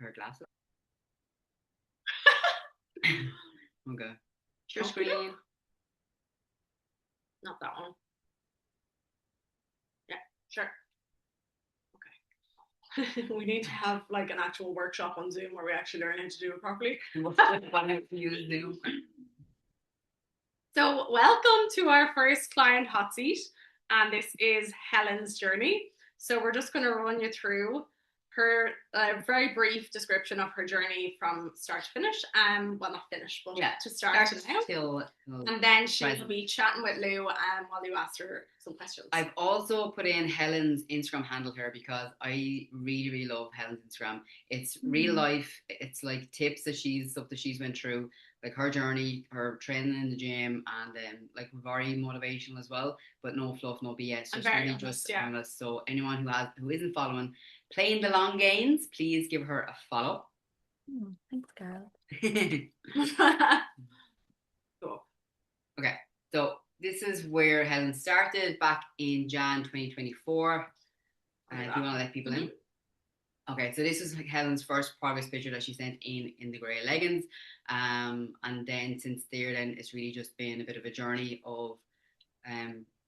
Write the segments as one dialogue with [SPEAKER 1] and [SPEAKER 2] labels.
[SPEAKER 1] her glasses. Okay. Share screen.
[SPEAKER 2] Not that one. Yeah, sure. Okay. We need to have like an actual workshop on Zoom where we actually learn how to do it properly.
[SPEAKER 1] Use Zoom.
[SPEAKER 2] So welcome to our first client hot seat, and this is Helen's journey. So we're just going to run you through her very brief description of her journey from start to finish. Well, not finish, but to start to now.
[SPEAKER 1] Till
[SPEAKER 2] and then she'll be chatting with Lou while Lou asks her some questions.
[SPEAKER 1] I've also put in Helen's Instagram handle here because I really, really love Helen's Instagram. It's real life. It's like tips that stuff that she's went through, like her journey, her training in the gym, and like very motivational as well. But no fluff, no BS. Just really honest, honest. So anyone who isn't following, playing the long games, please give her a follow.
[SPEAKER 3] Thanks, Carol.
[SPEAKER 2] Cool.
[SPEAKER 1] Okay, so this is where Helen started back in Jan 2024. Do you want to let people in? Okay, so this is like Helen's first progress picture that she sent in the grey leggings. And then since there, then it's really just been a bit of a journey of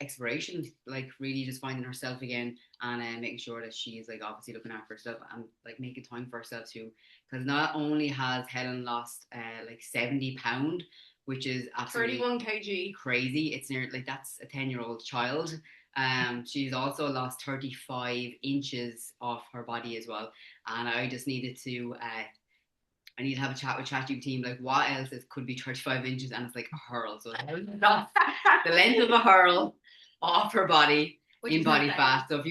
[SPEAKER 1] exploration, like really just finding herself again and making sure that she's like obviously looking after herself and like making time for herself too. Because not only has Helen lost like 70 pounds, which is absolutely
[SPEAKER 2] 31 kg,
[SPEAKER 1] crazy. It's near like that's a 10-year-old child. She's also lost 35 inches off her body as well. And I just needed to I need to have a chat with ChatGPT, like what else could be 35 inches, and it's like a hurl. So the length of a hurl off her body in body fat. So if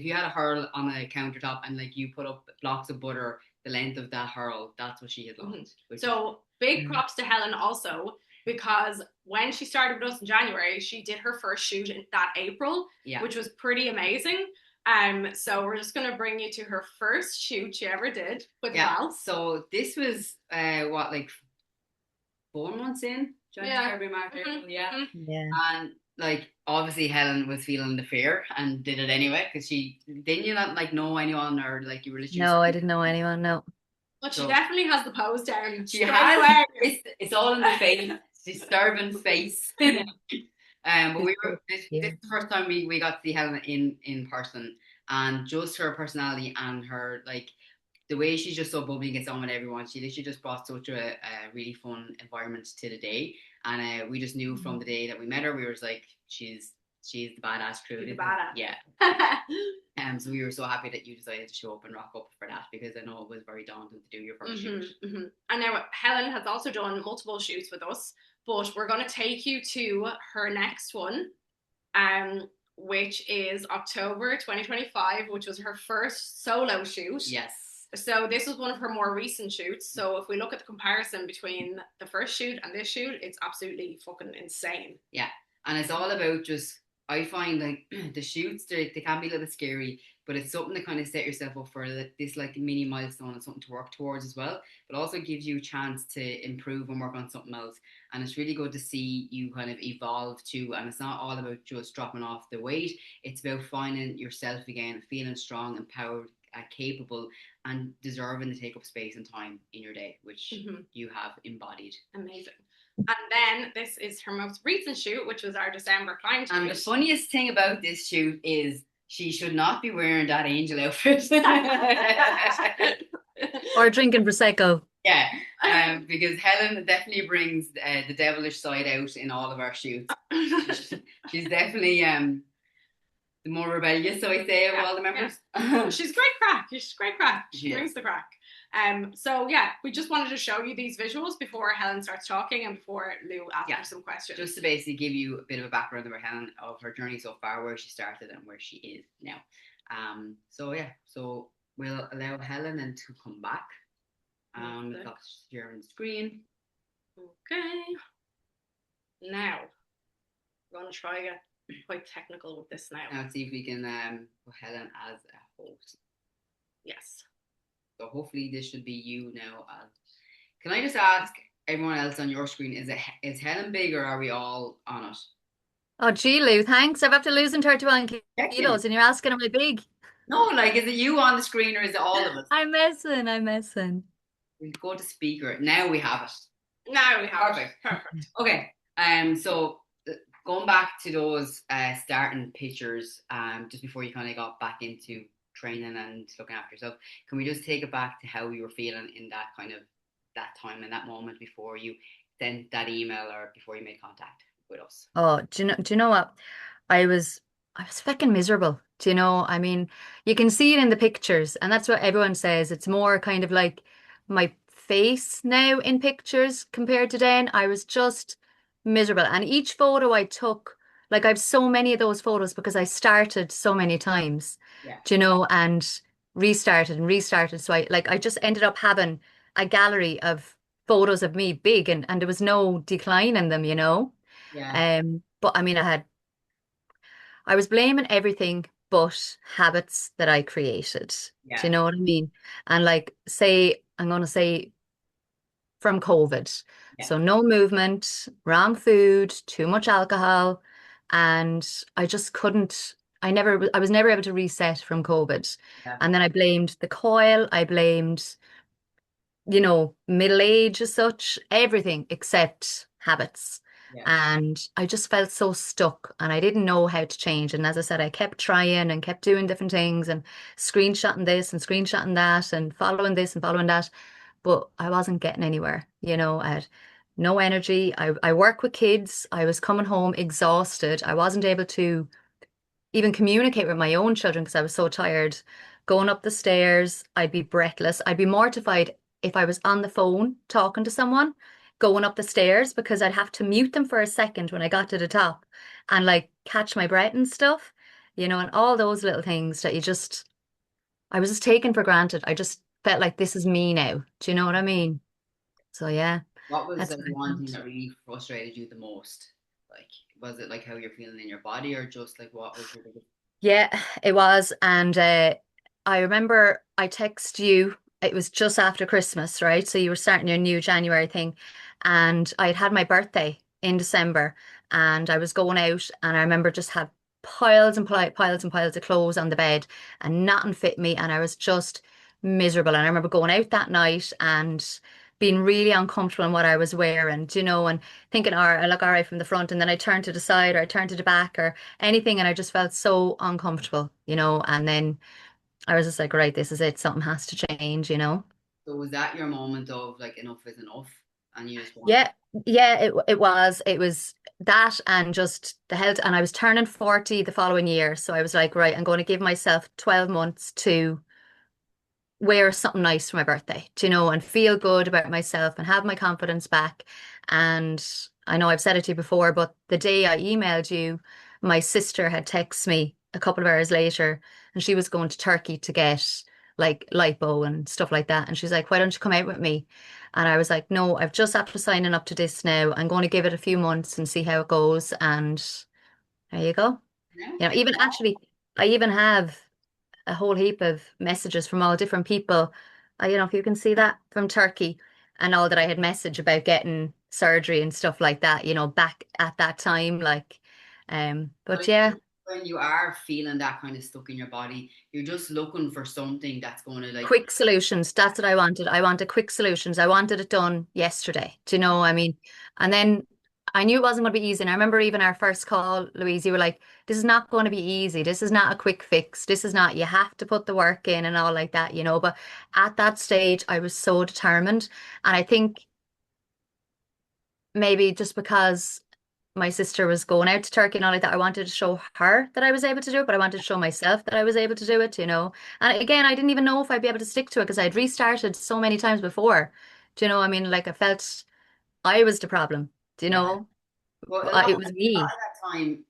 [SPEAKER 1] you had a hurl on a countertop and like you put up blocks of butter, the length of that hurl, that's what she had lost.
[SPEAKER 2] So big props to Helen also, because when she started with us in January, she did her first shoot in that April, which was pretty amazing. So we're just going to bring you to her first shoot she ever did with Val.
[SPEAKER 1] So this was like 4 months in? January, February, March, April, And like obviously Helen was feeling the fear and did it anyway because didn't you not like know anyone or like you were literally
[SPEAKER 3] No, I didn't know anyone, no.
[SPEAKER 2] But she definitely has the pose down.
[SPEAKER 1] She has. It's all in the face. Disturbing face. But this is the first time we got to see Helen in person, and just her personality and her like the way she's just so bubbly and gets on with everyone. She literally just brought such a really fun environment to the day, and we just knew from the day that we met her, we were like, she's the badass crew.
[SPEAKER 2] She's the badass.
[SPEAKER 1] Yeah. So we were so happy that you decided to show up and rock up for that because I know it was very daunting to do your first shoot.
[SPEAKER 2] And now Helen has also done multiple shoots with us, but we're going to take you to her next one, which is October 2025, which was her first solo shoot.
[SPEAKER 1] Yes.
[SPEAKER 2] So this was one of her more recent shoots. So if we look at the comparison between the first shoot and this shoot, it's absolutely fucking insane.
[SPEAKER 1] Yeah. And it's all about just, I find like the shoots, they can be a little bit scary, but it's something to kind of set yourself up for this like mini milestone and something to work towards as well. But also gives you a chance to improve and work on something else. And it's really good to see you kind of evolve too. And it's not all about just dropping off the weight. It's about finding yourself again, feeling strong, empowered, capable, and deserving to take up space and time in your day, which you have embodied.
[SPEAKER 2] Amazing. And then this is her most recent shoot, which was our December client shoot.
[SPEAKER 1] And the funniest thing about this shoot is she should not be wearing that angel outfit.
[SPEAKER 3] Or drinking Prosecco.
[SPEAKER 1] Yeah, because Helen definitely brings the devilish side out in all of our shoots. She's definitely the more rebellious, so I say, of all the members.
[SPEAKER 2] She's great crack. She brings the crack. So yeah, we just wanted to show you these visuals before Helen starts talking and before Lou asks her some questions.
[SPEAKER 1] Just to basically give you a bit of a background about Helen, of her journey so far, where she started and where she is now. So we'll allow Helen and to come back. Got sharing screen.
[SPEAKER 2] Okay. Now we're going to try to get quite technical with this now.
[SPEAKER 1] Let's see if we can put Helen as a host.
[SPEAKER 2] Yes.
[SPEAKER 1] So hopefully this should be you now. Can I just ask everyone else on your screen, is Helen big or are we all on it?
[SPEAKER 3] Oh, gee, Lou, thanks. I'm after losing 31 kilos and you're asking, am I big?
[SPEAKER 1] No, like, is it you on the screen or is it all of us?
[SPEAKER 3] I'm messing. I'm messing.
[SPEAKER 1] We go to speaker. Now we have it.
[SPEAKER 2] Now we have
[SPEAKER 1] Perfect.
[SPEAKER 2] it. Perfect.
[SPEAKER 1] Okay. So going back to those starting pictures, just before you kind of got back into training and looking after yourself, can we just take it back to how you were feeling in that kind of that time and that moment before you sent that email or before you made contact with us?
[SPEAKER 3] Oh, do you know what? I was I was fucking miserable. Do you know? I mean, you can see it in the pictures, and that's what everyone says. It's more kind of like my face now in pictures compared to then. I was just miserable. And each photo I took, like I've so many of those photos because I started so many times,
[SPEAKER 1] Yeah.
[SPEAKER 3] do you know, and restarted and restarted. So I just ended up having a gallery of photos of me big and there was no decline in them, you know.
[SPEAKER 1] Yeah.
[SPEAKER 3] But I mean, I was blaming everything but habits that I created. Do
[SPEAKER 1] Yeah.
[SPEAKER 3] you know what I mean? And like, say, I'm going to say from COVID.
[SPEAKER 1] Yeah.
[SPEAKER 3] So no movement, wrong food, too much alcohol, and I just couldn't. I was never able to reset from COVID.
[SPEAKER 1] Yeah.
[SPEAKER 3] And then I blamed the coil. I blamed middle age as such, everything except habits.
[SPEAKER 1] Yeah.
[SPEAKER 3] And I just felt so stuck and I didn't know how to change. And as I said, I kept trying and kept doing different things and screenshotting this and screenshotting that and following this and following that. But I wasn't getting anywhere. I had no energy. I work with kids. I was coming home exhausted. I wasn't able to even communicate with my own children because I was so tired. Going up the stairs, I'd be breathless. I'd be mortified if I was on the phone talking to someone going up the stairs because I'd have to mute them for a second when I got to the top and like catch my breath and stuff, and all those little things that I was just taken for granted. I just felt like this is me now. Do you know what I mean? So yeah,
[SPEAKER 1] What was
[SPEAKER 3] that's
[SPEAKER 1] like
[SPEAKER 3] what
[SPEAKER 1] the
[SPEAKER 3] I
[SPEAKER 1] one thing
[SPEAKER 3] felt.
[SPEAKER 1] that really frustrated you the most? Like, was it like how you're feeling in your body, or just like what was your biggest?
[SPEAKER 3] Yeah, it was. And I remember I text you, it was just after Christmas, right? So you were starting your new January thing. And I had my birthday in December and I was going out and I remember just had piles and piles and piles of clothes on the bed and nothing fit me. And I was just miserable. And I remember going out that night and being really uncomfortable in what I was wearing, and thinking, all right, I look all right from the front. And then I turned to the side or I turned to the back or anything and I just felt so uncomfortable, and then I was just like, right, this is it. Something has to change.
[SPEAKER 1] So was that your moment of like enough is enough, and you just want?
[SPEAKER 3] Yeah, yeah, it was that and just the health and I was turning 40 the following year. So I was like, right, I'm going to give myself 12 months to wear something nice for my birthday, and feel good about myself and have my confidence back. And I know I've said it to you before, but the day I emailed you, my sister had texted me a couple of hours later and she was going to Turkey to get like lipo and stuff like that. And she's like, why don't you come out with me? And I was like, no, I've just after signing up to this now. I'm going to give it a few months and see how it goes. And there you go.
[SPEAKER 1] No.
[SPEAKER 3] Even actually, I even have a whole heap of messages from all different people. If you can see that from Turkey and all that I had messaged about getting surgery and stuff like that, back at that time, like,
[SPEAKER 1] But
[SPEAKER 3] but
[SPEAKER 1] I
[SPEAKER 3] yeah,
[SPEAKER 1] think when you are feeling that kind of stuck in your body, you're just looking for something that's going to like.
[SPEAKER 3] quick solutions. That's what I wanted. I wanted quick solutions. I wanted it done yesterday. Do you know? I mean, and then I knew it wasn't going to be easy. And I remember even our first call, Louise, you were like, this is not going to be easy. This is not a quick fix. This is not, you have to put the work in and all like that. But at that stage, I was so determined. And I think maybe just because my sister was going out to Turkey and all like that, I wanted to show her that I was able to do it, but I wanted to show myself that I was able to do it. And again, I didn't even know if I'd be able to stick to it because I'd restarted so many times before. Do you know? I mean, like I felt I was the problem. Do you
[SPEAKER 1] Yeah.
[SPEAKER 3] know?
[SPEAKER 1] Well,
[SPEAKER 3] It was
[SPEAKER 1] a lot
[SPEAKER 3] me.
[SPEAKER 1] of that time,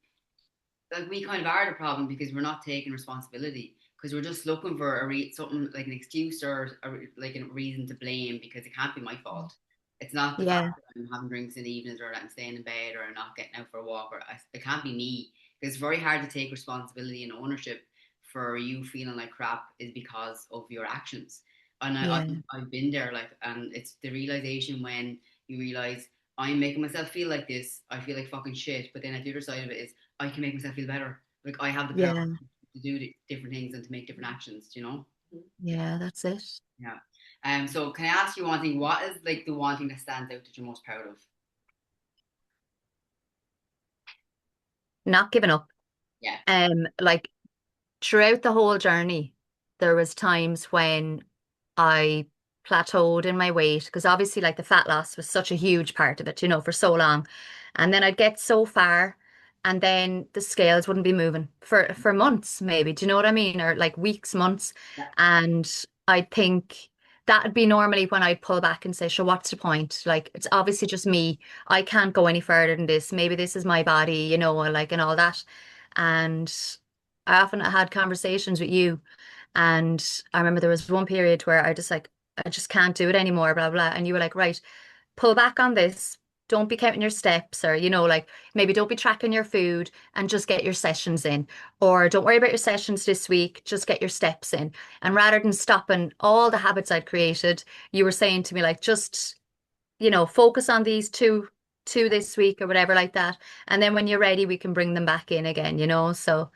[SPEAKER 1] like we kind of are the problem because we're not taking responsibility because we're just looking for something like an excuse or like a reason to blame because it can't be my fault. It's not the fact
[SPEAKER 3] Yeah,
[SPEAKER 1] that I'm having drinks in the evenings or that I'm staying in bed or I'm not getting out for a walk or it can't be me because it's very hard to take responsibility and ownership for you feeling like crap is because of your actions. And
[SPEAKER 3] yeah,
[SPEAKER 1] I've been there, like, and it's the realization when you realize I'm making myself feel like this, I feel like fucking shit, but then at the other side of it is I can make myself feel better. Like I have the power
[SPEAKER 3] yeah,
[SPEAKER 1] to do different things and to make different actions, you know?
[SPEAKER 3] Yeah, that's it.
[SPEAKER 1] Yeah. So can I ask you one thing? What is like the one thing that stands out that you're most proud of?
[SPEAKER 3] Not giving up.
[SPEAKER 1] Yeah.
[SPEAKER 3] Like throughout the whole journey, there was times when I plateaued in my weight because obviously like the fat loss was such a huge part of it, for so long. And then I'd get so far and then the scales wouldn't be moving for months maybe. Do you know what I mean? Or like weeks, months.
[SPEAKER 1] Yeah.
[SPEAKER 3] And I think that'd be normally when I'd pull back and say, sure, what's the point? Like it's obviously just me. I can't go any further than this. Maybe this is my body, like and all that. And I often had conversations with you, and I remember there was one period where I just can't do it anymore, blah, blah. And you were like, right, pull back on this. Don't be counting your steps, or, like maybe don't be tracking your food and just get your sessions in. Or don't worry about your sessions this week, just get your steps in. And rather than stopping all the habits I'd created, you were saying to me, like, just, focus on these two this week or whatever like that. And then when you're ready, we can bring them back in again. So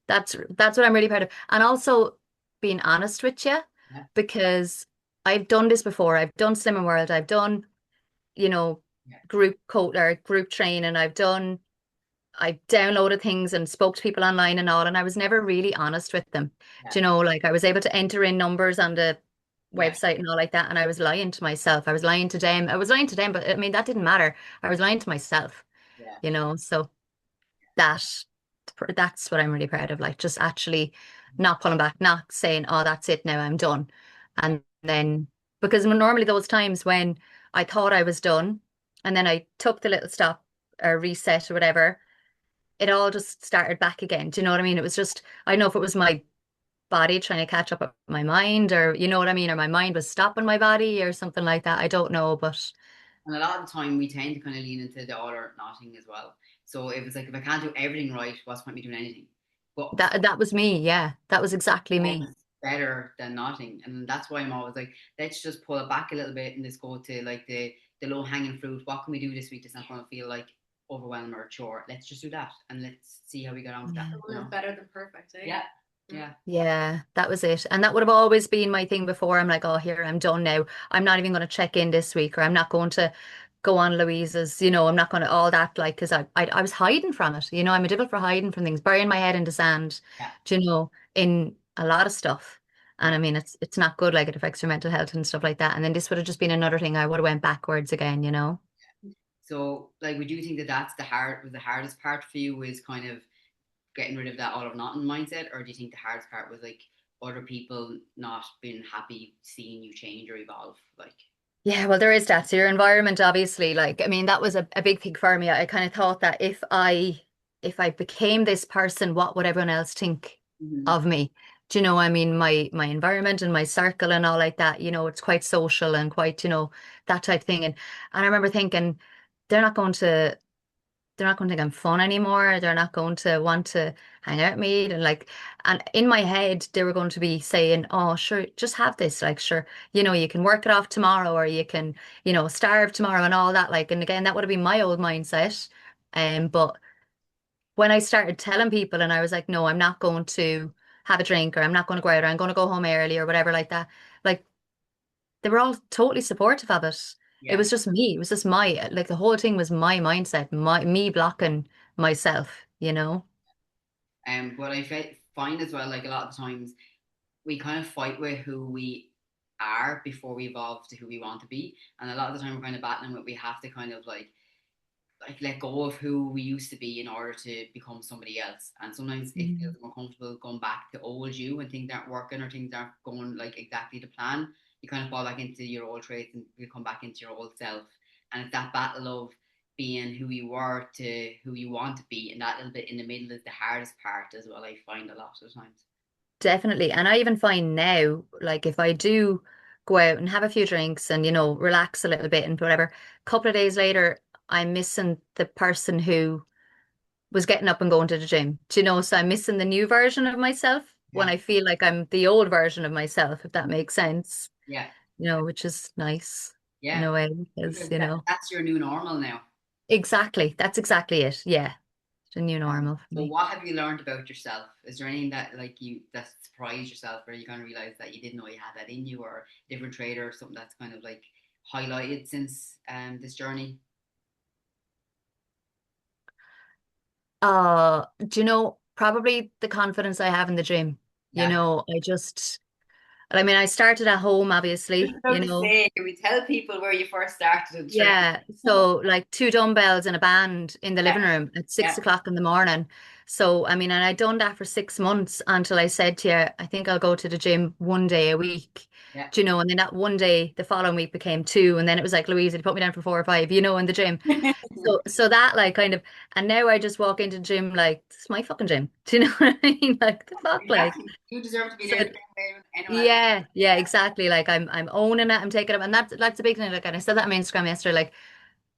[SPEAKER 3] that's what I'm really proud of. And also being honest with you,
[SPEAKER 1] Yeah.
[SPEAKER 3] because I've done this before. I've done Slimming World. I've done, you know,
[SPEAKER 1] Yeah.
[SPEAKER 3] group coach or group training. I downloaded things and spoke to people online and all, and I was never really honest with them.
[SPEAKER 1] Yeah.
[SPEAKER 3] Do you know, like I was able to enter in numbers on the
[SPEAKER 1] Yeah.
[SPEAKER 3] website and all like that, and I was lying to myself. I was lying to them. I was lying to them, but I mean that didn't matter. I was lying to myself,
[SPEAKER 1] Yeah.
[SPEAKER 3] so that that's what I'm really proud of. Like just actually not pulling back, not saying, "Oh, that's it now, I'm done." And then because normally those times when I thought I was done, and then I took the little stop or reset or whatever, it all just started back again. Do you know what I mean? It was just I don't know if it was my body trying to catch up with my mind, or you know what I mean, or my mind was stopping my body or something like that. I don't know, but
[SPEAKER 1] And a lot of the time we tend to kind of lean into the all or nothing as well. So if it's like if I can't do everything right, what's the point me doing anything? But
[SPEAKER 3] that was me. Yeah, that was exactly me.
[SPEAKER 1] always better than nothing. And that's why I'm always like, let's just pull it back a little bit and just go to like the low hanging fruit. What can we do this week that's not going to feel like overwhelm or a chore? Let's just do that and let's see how we get on with that.
[SPEAKER 3] Yeah.
[SPEAKER 1] You know?
[SPEAKER 2] Better than perfect, eh?
[SPEAKER 1] Yeah. Yeah.
[SPEAKER 3] Yeah, that was it. And that would have always been my thing before. I'm like, oh, here, I'm done now. I'm not even going to check in this week, or I'm not going to go on Louise's, I'm not going to all that, like, because I was hiding from it. I'm a devil for hiding from things, burying my head in the sand,
[SPEAKER 1] Yeah.
[SPEAKER 3] in a lot of stuff. And
[SPEAKER 1] Yeah.
[SPEAKER 3] I mean, it's not good, like it affects your mental health and stuff like that. And then this would have just been another thing I would have went backwards again.
[SPEAKER 1] So like, would you think that that's the hardest part for you is kind of getting rid of that all or nothing mindset, or do you think the hardest part was like other people not being happy seeing you change or evolve? Like,
[SPEAKER 3] Yeah, well, there is that. So your environment, obviously, like, I mean, that was a big thing for me. I kind of thought that if I became this person, what would everyone else think
[SPEAKER 1] mm-hmm.
[SPEAKER 3] of me? Do you know, I mean, my environment and my circle and all like that, it's quite social and quite, that type of thing. And I remember thinking, they're not going to they're not going to think I'm fun anymore. They're not going to want to hang out with me. And in my head, they were going to be saying, oh, sure, just have this. Like, sure, you can work it off tomorrow, or you can, starve tomorrow and all that. Like, and again, that would have been my old mindset. But when I started telling people and I was like, no, I'm not going to have a drink, or I'm not going to go out, or I'm going to go home early or whatever like that. Like, they were all totally supportive of it. It
[SPEAKER 1] Yeah.
[SPEAKER 3] was just me. It was just like the whole thing was my mindset, me blocking myself.
[SPEAKER 1] But I find as well, like a lot of the times we kind of fight with who we are before we evolve to who we want to be, and a lot of the time we're kind of battling with we have to kind of like let go of who we used to be in order to become somebody else. And sometimes it feels
[SPEAKER 3] Mm.
[SPEAKER 1] more comfortable going back to old you when things aren't working or things aren't going like exactly to plan. You kind of fall back into your old traits and you come back into your old self. And it's that battle of being who you were to who you want to be, and that little bit in the middle is the hardest part as well. I find a lot of times.
[SPEAKER 3] Definitely. And I even find now, like if I do go out and have a few drinks and, relax a little bit and whatever, a couple of days later, I'm missing the person who was getting up and going to the gym. Do you know? So I'm missing the new version of myself when
[SPEAKER 1] Yeah,
[SPEAKER 3] I feel like I'm the old version of myself, if that makes sense,
[SPEAKER 1] yeah,
[SPEAKER 3] which is nice in
[SPEAKER 1] yeah.
[SPEAKER 3] a way, because,
[SPEAKER 1] Because that's your new normal now.
[SPEAKER 3] exactly. That's exactly it. Yeah. the new normal for
[SPEAKER 1] So
[SPEAKER 3] me.
[SPEAKER 1] what have you learned about yourself? Is there anything that like you that surprised yourself, or you kind of realize that you didn't know you had that in you, or a different trait or something that's kind of like highlighted since this journey?
[SPEAKER 3] Do you know, probably the confidence I have in the gym. You
[SPEAKER 1] Yeah.
[SPEAKER 3] know, I mean, I started at home,
[SPEAKER 1] Just
[SPEAKER 3] obviously,
[SPEAKER 1] about to say, can we tell people where you first started in training?
[SPEAKER 3] yeah. So like two dumbbells and a band in the
[SPEAKER 1] Yeah,
[SPEAKER 3] living room at
[SPEAKER 1] yeah,
[SPEAKER 3] 6 o'clock in the morning. So, I mean, and I'd done that for 6 months until I said to you, I think I'll go to the gym one day a week.
[SPEAKER 1] yeah.
[SPEAKER 3] Do you know? And then that one day the following week became two. And then it was like, Louise, you put me down for 4 or 5, in the gym. So that like kind of, and now I just walk into the gym like, this is my fucking gym. Do you know what I mean? Like the fuck, like.
[SPEAKER 1] Exactly. You deserve to be
[SPEAKER 3] So
[SPEAKER 1] there the same way as anyone else.
[SPEAKER 3] yeah, yeah, exactly. Like I'm owning it, I'm taking it, and that's the big thing. Like, and I said that on my Instagram yesterday. Like,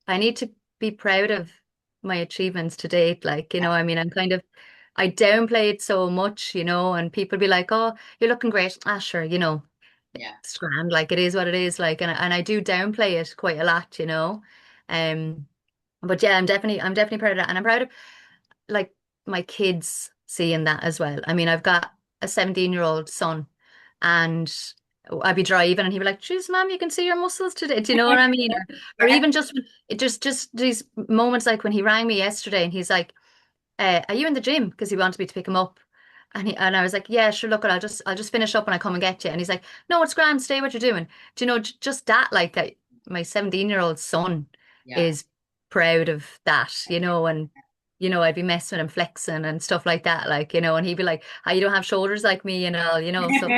[SPEAKER 3] I need to be proud of my achievements to date. Like,
[SPEAKER 1] Yeah,
[SPEAKER 3] I mean, I downplay it so much, and people be like, "Oh, you're looking great." Ah, sure,
[SPEAKER 1] yeah,
[SPEAKER 3] it's grand. Like, it is what it is. Like, and I do downplay it quite a lot. Um, but yeah, I'm definitely proud of that, and I'm proud of like my kids seeing that as well. I mean, I've got a 17-year-old son, and I'd be driving and he'd be like, "Jeez, mom, you can see your muscles today." Do you know what I mean? Or
[SPEAKER 1] yeah.
[SPEAKER 3] even just it just these moments like when he rang me yesterday and he's like, "Are you in the gym?" Because he wanted me to pick him up. And I was like, "Yeah, sure, look, I'll just finish up and I come and get you." And he's like, "No, it's grand, stay what you're doing." Do you know, just that, like that my 17-year-old son
[SPEAKER 1] Yeah.
[SPEAKER 3] is proud of that, and I'd be messing with him flexing and stuff like that, like, and he'd be like, "Ah, you don't have shoulders like me," so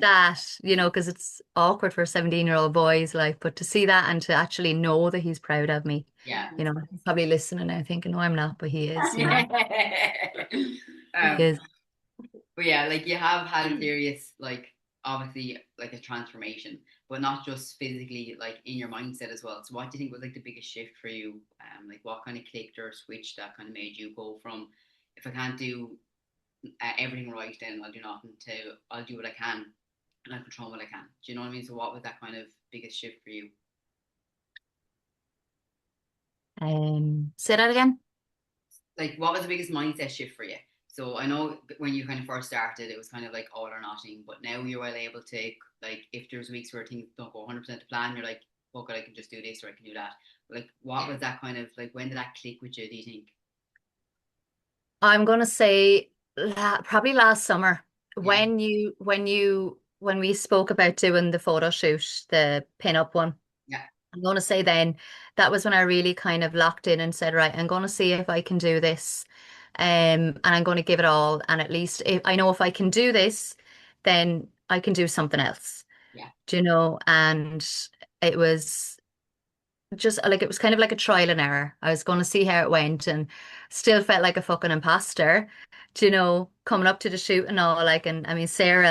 [SPEAKER 3] that, because it's awkward for 17-year-old boys, like, but to see that and to actually know that he's proud of me,
[SPEAKER 1] Yeah.
[SPEAKER 3] he's probably listening now thinking, "No, I'm not," but he is. He
[SPEAKER 1] um,
[SPEAKER 3] is.
[SPEAKER 1] but yeah, like you have had a serious, like obviously like a transformation, but not just physically, like in your mindset as well. So what do you think was like the biggest shift for you? Like what kind of clicked or switched that kind of made you go from, if I can't do everything right, then I'll do nothing, to I'll do what I can and I control what I can. Do you know what I mean? So what was that kind of biggest shift for you?
[SPEAKER 3] Say that again.
[SPEAKER 1] Like what was the biggest mindset shift for you? So I know when you kind of first started, it was kind of like all or nothing, but now you're well able to, like, if there's weeks where things don't go 100% to plan, you're like, okay, I can just do this or I can do that. Like, what was that kind of like? When did that click with you? Do you think?
[SPEAKER 3] I'm gonna say probably last summer
[SPEAKER 1] Yeah,
[SPEAKER 3] when we spoke about doing the photo shoot, the pin-up one.
[SPEAKER 1] yeah,
[SPEAKER 3] I'm gonna say then that was when I really kind of locked in and said, right, I'm gonna see if I can do this. And I'm gonna give it all. And at least if I know if I can do this, then I can do something else.
[SPEAKER 1] yeah.
[SPEAKER 3] Do you know? And it was just like it was kind of like a trial and error. I was going to see how it went and still felt like a fucking imposter, coming up to the shoot and all like, and I mean, Sarah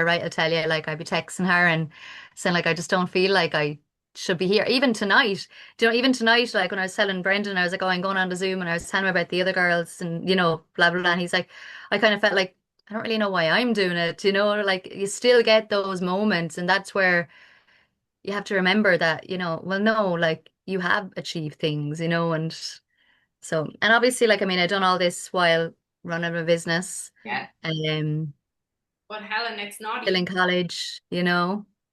[SPEAKER 3] Wright will tell you, like I'd be texting her and saying like, I just don't feel like I should be here. Even tonight, even tonight, like when I was telling Brendan, I was like, oh, I'm going on to Zoom and I was telling him about the other girls and, blah, blah, blah. And he's like, I kind of felt like, I don't really know why I'm doing it, like you still get those moments and that's where you have to remember that, well, no, like you have achieved things, and so, and obviously, like, I mean, I've done all this while running a business,
[SPEAKER 1] Yeah.
[SPEAKER 3] um,
[SPEAKER 2] But Helen, it's not
[SPEAKER 3] still in
[SPEAKER 2] easy.
[SPEAKER 3] college.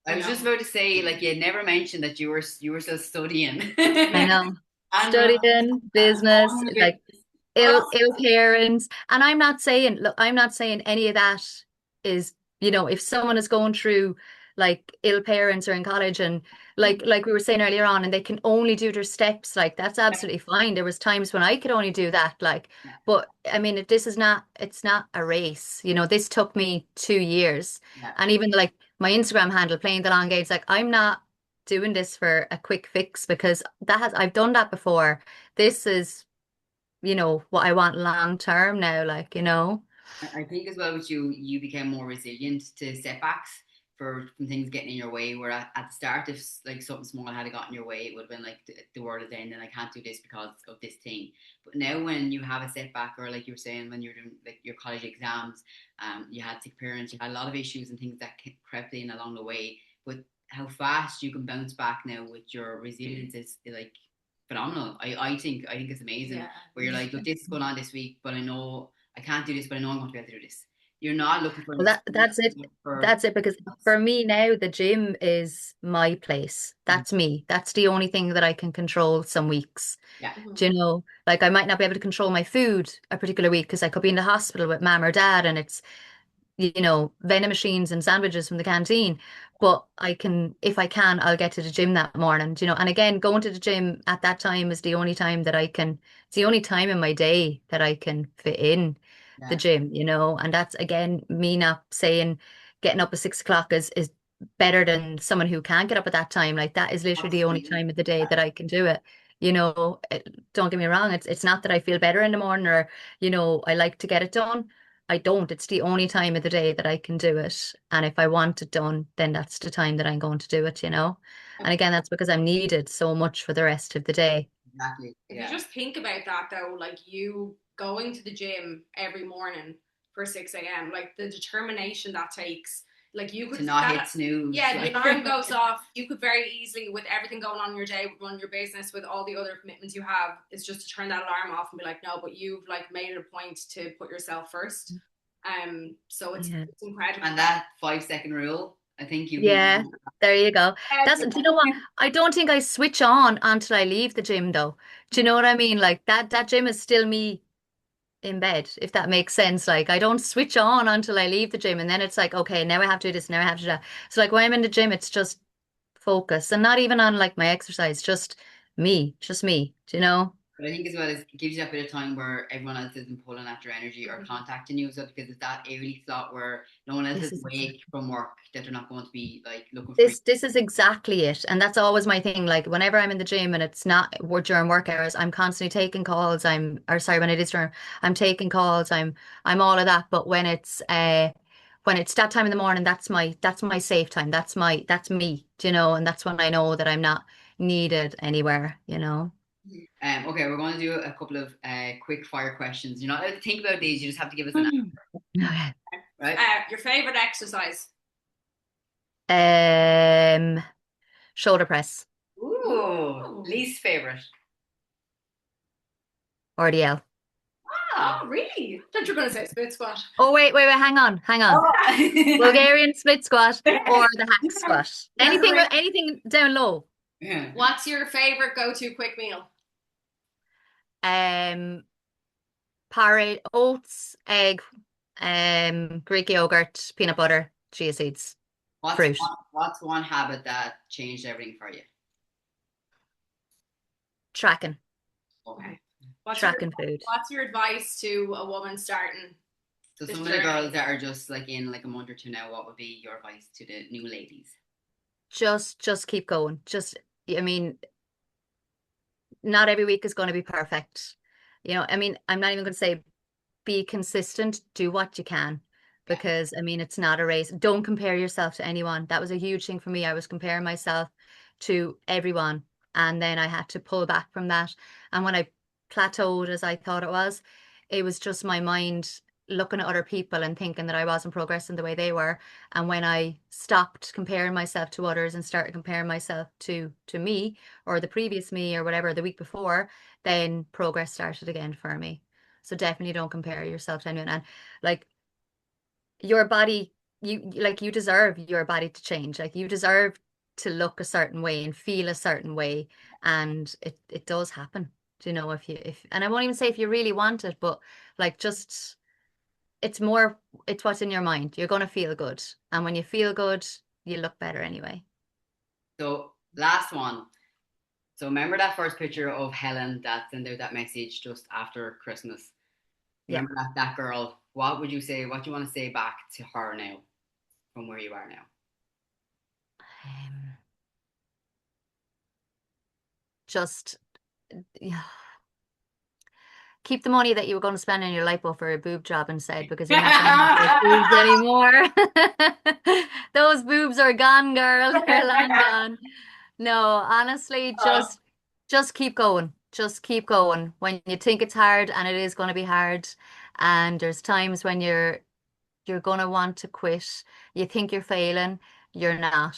[SPEAKER 1] I was just about to say, like, you had never mentioned that you were still studying
[SPEAKER 3] I know,
[SPEAKER 1] and
[SPEAKER 3] studying business,
[SPEAKER 1] owning a
[SPEAKER 3] like,
[SPEAKER 1] business. But also,
[SPEAKER 3] ill parents. And I'm not saying any of that is, if someone is going through like ill parents or in college and like we were saying earlier on, and they can only do their steps, like that's absolutely fine. There was times when I could only do that, like,
[SPEAKER 1] yeah,
[SPEAKER 3] but I mean, if this is not, it's not a race, this took me 2 years.
[SPEAKER 1] yeah.
[SPEAKER 3] And even like my Instagram handle, playing the long games, like I'm not doing this for a quick fix because I've done that before. This is what I want long term now, like.
[SPEAKER 1] I think as well with you, you became more resilient to setbacks from things getting in your way. Where at the start, if like something small had got in your way, it would have been like the world is ending. I can't do this because of this thing. But now, when you have a setback, or like you were saying, when you're doing like your college exams, you had sick parents, you had a lot of issues and things that crept in along the way. But how fast you can bounce back now with your resilience is like phenomenal. I think it's amazing.
[SPEAKER 2] Yeah.
[SPEAKER 1] Where you're like, look, this is going on this week, but I know I can't do this, but I know I'm going to be able to do this. You're not looking for an
[SPEAKER 3] Well,
[SPEAKER 1] excuse
[SPEAKER 3] that's it.
[SPEAKER 1] for.
[SPEAKER 3] That's it. Because for me now, the gym is my place.
[SPEAKER 1] Mhm.
[SPEAKER 3] That's me. That's the only thing that I can control some weeks.
[SPEAKER 1] Yeah,
[SPEAKER 3] Do you know, like I might not be able to control my food a particular week because I could be in the hospital with mom or dad and it's, vending machines and sandwiches from the canteen. But I can, if I can, I'll get to the gym that morning, And again, going to the gym at that time is the only time that it's the only time in my day that I can fit in the
[SPEAKER 1] yeah,
[SPEAKER 3] gym, And that's again, me not saying getting up at 6 o'clock is better than someone who can't get up at that time. Like that is literally the only
[SPEAKER 1] absolutely.
[SPEAKER 3] time of the day that I can do it. Don't get me wrong, it's not that I feel better in the morning or, I like to get it done. I don't. It's the only time of the day that I can do it. And if I want it done, then that's the time that I'm going to do it. And again, that's because I'm needed so much for the rest of the day.
[SPEAKER 1] Exactly.
[SPEAKER 2] If you
[SPEAKER 1] Yeah.
[SPEAKER 2] just think about that though, like you going to the gym every morning for 6 a.m., like the determination that takes, like you
[SPEAKER 1] To
[SPEAKER 2] could
[SPEAKER 1] not hit
[SPEAKER 2] that,
[SPEAKER 1] snooze.
[SPEAKER 2] yeah, the
[SPEAKER 1] Like,
[SPEAKER 2] alarm goes off. You could very easily, with everything going on in your day, run your business, with all the other commitments you have, it's just to turn that alarm off and be like, no, but you've like made it a point to put yourself first. So
[SPEAKER 3] Yeah.
[SPEAKER 2] it's incredible.
[SPEAKER 1] and that 5 second rule, I think you'll be.
[SPEAKER 3] Yeah, there you go. Do you know what? I don't think I switch on until I leave the gym though. Do you know what I mean? Like that gym is still me in bed, if that makes sense. Like I don't switch on until I leave the gym and then it's like, okay, now I have to do this, now I have to do that. So like when I'm in the gym, it's just focus and not even on like my exercise, just me, do you know?
[SPEAKER 1] But I think as well as it gives you that bit of time where everyone else isn't pulling at your energy or contacting you. So because it's that early slot where no one else
[SPEAKER 3] This
[SPEAKER 1] is
[SPEAKER 3] is
[SPEAKER 1] awake from work, that they're not going to be like looking for you.
[SPEAKER 3] this is exactly it. And that's always my thing. Like whenever I'm in the gym and it's not during work hours, I'm constantly taking calls. Or sorry, when it is during, I'm taking calls. I'm all of that. But when it's that time in the morning, that's my safe time. That's me, and that's when I know that I'm not needed anywhere.
[SPEAKER 1] Okay, we're going to do a couple of quick fire questions. You're not allowed to think about these. You just have to give us an answer,
[SPEAKER 3] Mm. Okay.
[SPEAKER 1] right?
[SPEAKER 2] Your favorite exercise?
[SPEAKER 3] Um, Shoulder press,
[SPEAKER 1] Ooh, least favorite.
[SPEAKER 3] RDL.
[SPEAKER 2] Oh, really? I thought you were going to say split squat.
[SPEAKER 3] Oh, wait, hang on.
[SPEAKER 1] Oh.
[SPEAKER 3] Bulgarian split squat or the hack squat.
[SPEAKER 1] That's right.
[SPEAKER 3] Anything down low.
[SPEAKER 1] Yeah.
[SPEAKER 2] What's your favorite go-to quick meal?
[SPEAKER 3] Um, Porridge, oats, egg, Greek yogurt, peanut butter, chia seeds,
[SPEAKER 1] What's
[SPEAKER 3] fruit,
[SPEAKER 1] one, what's one habit that changed everything for you?
[SPEAKER 3] tracking,
[SPEAKER 2] Okay. What's your
[SPEAKER 3] tracking food.
[SPEAKER 2] What's your advice to a woman starting
[SPEAKER 1] So
[SPEAKER 2] this
[SPEAKER 1] some of the
[SPEAKER 2] journey?
[SPEAKER 1] girls that are just like in like a month or two now, what would be your advice to the new ladies?
[SPEAKER 3] Just keep going. I mean, not every week is going to be perfect. I'm not even going to say be consistent, do what you can.
[SPEAKER 1] Yeah.
[SPEAKER 3] Because I mean, it's not a race. Don't compare yourself to anyone. That was a huge thing for me. I was comparing myself to everyone. And then I had to pull back from that. And when I plateaued as I thought it was just my mind looking at other people and thinking that I wasn't progressing the way they were. And when I stopped comparing myself to others and started comparing myself to me or the previous me or whatever the week before, then progress started again for me. So definitely don't compare yourself to anyone. And like your body, you deserve your body to change. Like you deserve to look a certain way and feel a certain way. And it does happen. Do you know if and I won't even say if you really want it, but like just it's what's in your mind. You're gonna feel good. And when you feel good, you look better anyway.
[SPEAKER 1] So last one. So remember that first picture of Helen that sent out that message just after Christmas.
[SPEAKER 3] Yeah.
[SPEAKER 1] Remember that girl. What would you say? What do you want to say back to her now, from where you are now?
[SPEAKER 3] Um, just yeah. Keep the money that you were going to spend on your lipo for a boob job instead because you're not going to have those boobs anymore. Those boobs are gone, girl. They're long gone. No, honestly, just keep going. Just keep going. When you think it's hard, and it is going to be hard, and there's times when you're going to want to quit. You think you're failing, you're not.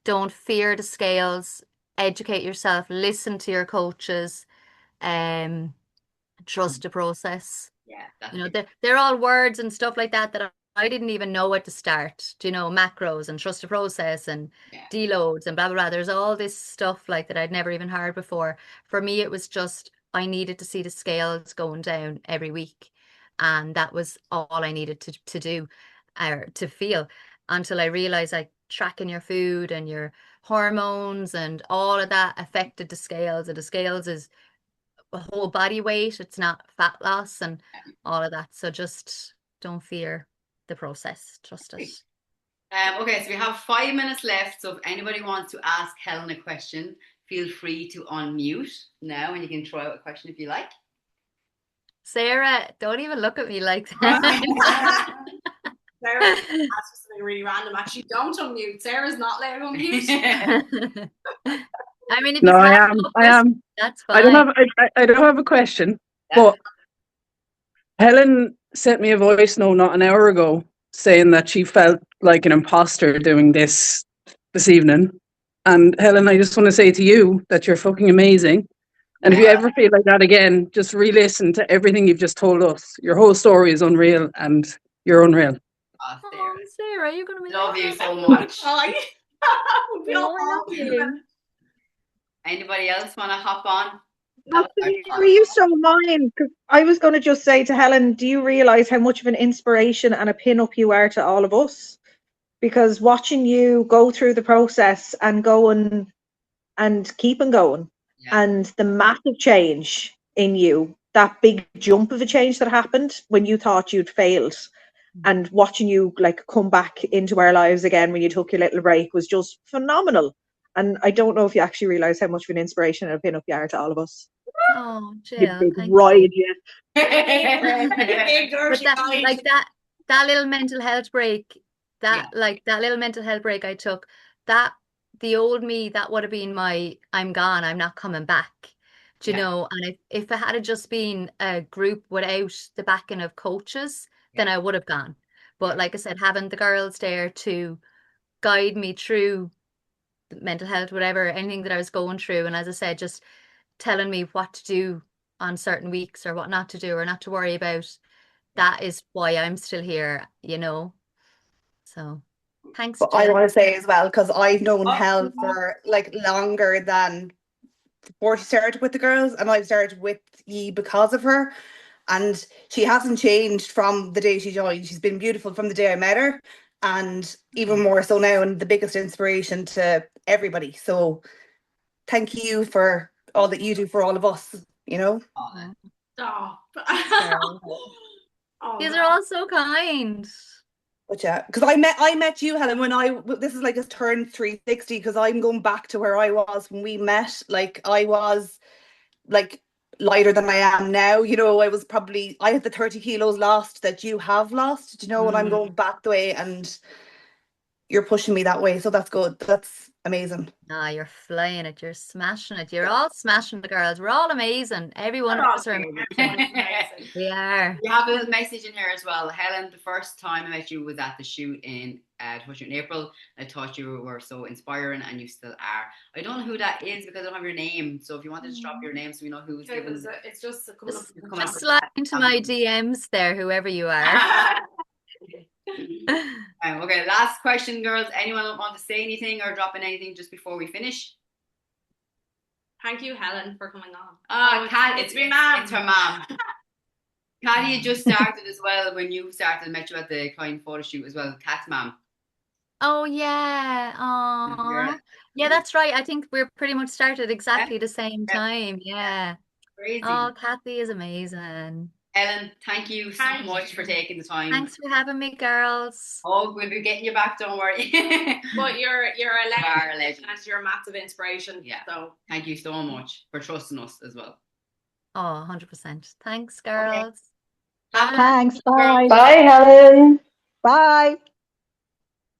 [SPEAKER 3] Don't fear the scales. educate yourself, listen to your coaches, trust the process.
[SPEAKER 1] Yeah, that's
[SPEAKER 3] You know,
[SPEAKER 1] it.
[SPEAKER 3] they're all words and stuff like that that I didn't even know where to start. Do you know, macros and trust the process and
[SPEAKER 1] Yeah.
[SPEAKER 3] deloads and blah blah blah. There's all this stuff like that I'd never even heard before. For me, it was just I needed to see the scales going down every week, and that was all I needed to do or to feel until I realized like tracking your food and your hormones and all of that affected the scales, and the scales is a whole body weight. It's not fat loss and all of that. So just don't fear the process. Trust it.
[SPEAKER 1] Okay, so we have 5 minutes left. So if anybody wants to ask Helen a question, feel free to unmute now, and you can throw out a question if you like.
[SPEAKER 3] Sarah, don't even look at me like that.
[SPEAKER 2] Sarah asked for something really random. Actually, don't unmute. Sarah's not allowed to unmute.
[SPEAKER 3] I mean, if
[SPEAKER 4] No,
[SPEAKER 3] you
[SPEAKER 4] I
[SPEAKER 3] have
[SPEAKER 4] am.
[SPEAKER 3] no
[SPEAKER 4] I am.
[SPEAKER 3] question, that's
[SPEAKER 4] I don't
[SPEAKER 3] fine.
[SPEAKER 4] have. I don't have a question.
[SPEAKER 1] Yeah.
[SPEAKER 4] But Helen sent me a voice note not an hour ago saying that she felt like an imposter doing this evening. And Helen, I just want to say to you that you're fucking amazing. And if you ever feel like that again, just re-listen to everything you've just told us. Your whole story is unreal, and you're unreal.
[SPEAKER 1] Oh,
[SPEAKER 3] Oh, Sarah, you're gonna be
[SPEAKER 1] love you so much.
[SPEAKER 2] We all
[SPEAKER 3] I love you.
[SPEAKER 1] Anybody else want to hop on?
[SPEAKER 5] Are you so mine? Because I was going to just say to Helen, do you realize how much of an inspiration and a pin-up you are to all of us? Because watching you go through the process and going and keeping going, and the massive change in you, that big jump of a change that happened when you thought you'd failed, and watching you like come back into our lives again when you took your little break was just phenomenal. And I don't know if you actually realize how much of an inspiration and a pin-up you are to all of us.
[SPEAKER 3] Oh,
[SPEAKER 5] You
[SPEAKER 3] Jill,
[SPEAKER 5] big
[SPEAKER 3] thank
[SPEAKER 5] ride,
[SPEAKER 3] you. But that little mental health break, that little mental health break I took, that the old me, that would have been my I'm gone, I'm not coming back. Do you know? And if it had just been a group without the backing of coaches, then I would have gone. But like I said, having the girls there to guide me through mental health, whatever, anything that I was going through, and as I said, just telling me what to do on certain weeks or what not to do or not to worry about. That is why I'm still here, you know. So thanks,
[SPEAKER 6] But I
[SPEAKER 3] Jill.
[SPEAKER 6] want to say as well, because I've known Helen for like longer than before she started with the girls, and I've started with ye because of her. And she hasn't changed from the day she joined. She's been beautiful from the day I met her, and even more so now, and the biggest inspiration to everybody. So thank you for all that you do for all of us, you know.
[SPEAKER 2] Stop.
[SPEAKER 3] These are all so kind.
[SPEAKER 6] But yeah, because I met you, Helen, when this is like a turn 360, because I'm going back to where I was when we met. Like I was like lighter than I am now. You know, I had the 30 kilos lost that you have lost, you know, and I'm going back the way, and you're pushing me that way. So that's good. That's amazing.
[SPEAKER 3] Ah, you're flying it. You're smashing it. You're all smashing the girls. We're all amazing. Every one of us are amazing. We are.
[SPEAKER 1] We have a little message in here as well. Helen, the first time I met you was at the shoot in April. I thought you were so inspiring, and you still are. I don't know who that is because I don't have your name. So if you wanted to drop your name so we know who's given
[SPEAKER 2] it's just coming up.
[SPEAKER 3] Just slide into my DMs there, whoever you are.
[SPEAKER 1] Okay, last question, girls. Anyone want to say anything or drop in anything just before we finish?
[SPEAKER 2] Thank you, Helen, for coming on.
[SPEAKER 1] It's her mom. Katty had just started as well when you started. Met you at the client photo shoot as well. Kat's mom.
[SPEAKER 3] Oh yeah. Aww. Yeah, that's right. I think we're pretty much started exactly the same time. Yeah.
[SPEAKER 1] Crazy.
[SPEAKER 3] Oh, Kathy is amazing.
[SPEAKER 1] Ellen, thank you so much for taking the time.
[SPEAKER 3] Thanks for having me, girls.
[SPEAKER 1] Oh, we'll be getting you back, don't worry.
[SPEAKER 2] But you're a legend.
[SPEAKER 1] You are a legend.
[SPEAKER 2] And you're a massive inspiration.
[SPEAKER 1] Yeah.
[SPEAKER 2] So
[SPEAKER 1] thank you so much for trusting us as well.
[SPEAKER 3] Oh, 100%. Thanks, girls.
[SPEAKER 1] Okay.
[SPEAKER 5] Thanks. Bye.
[SPEAKER 6] Bye, Helen.
[SPEAKER 5] Bye.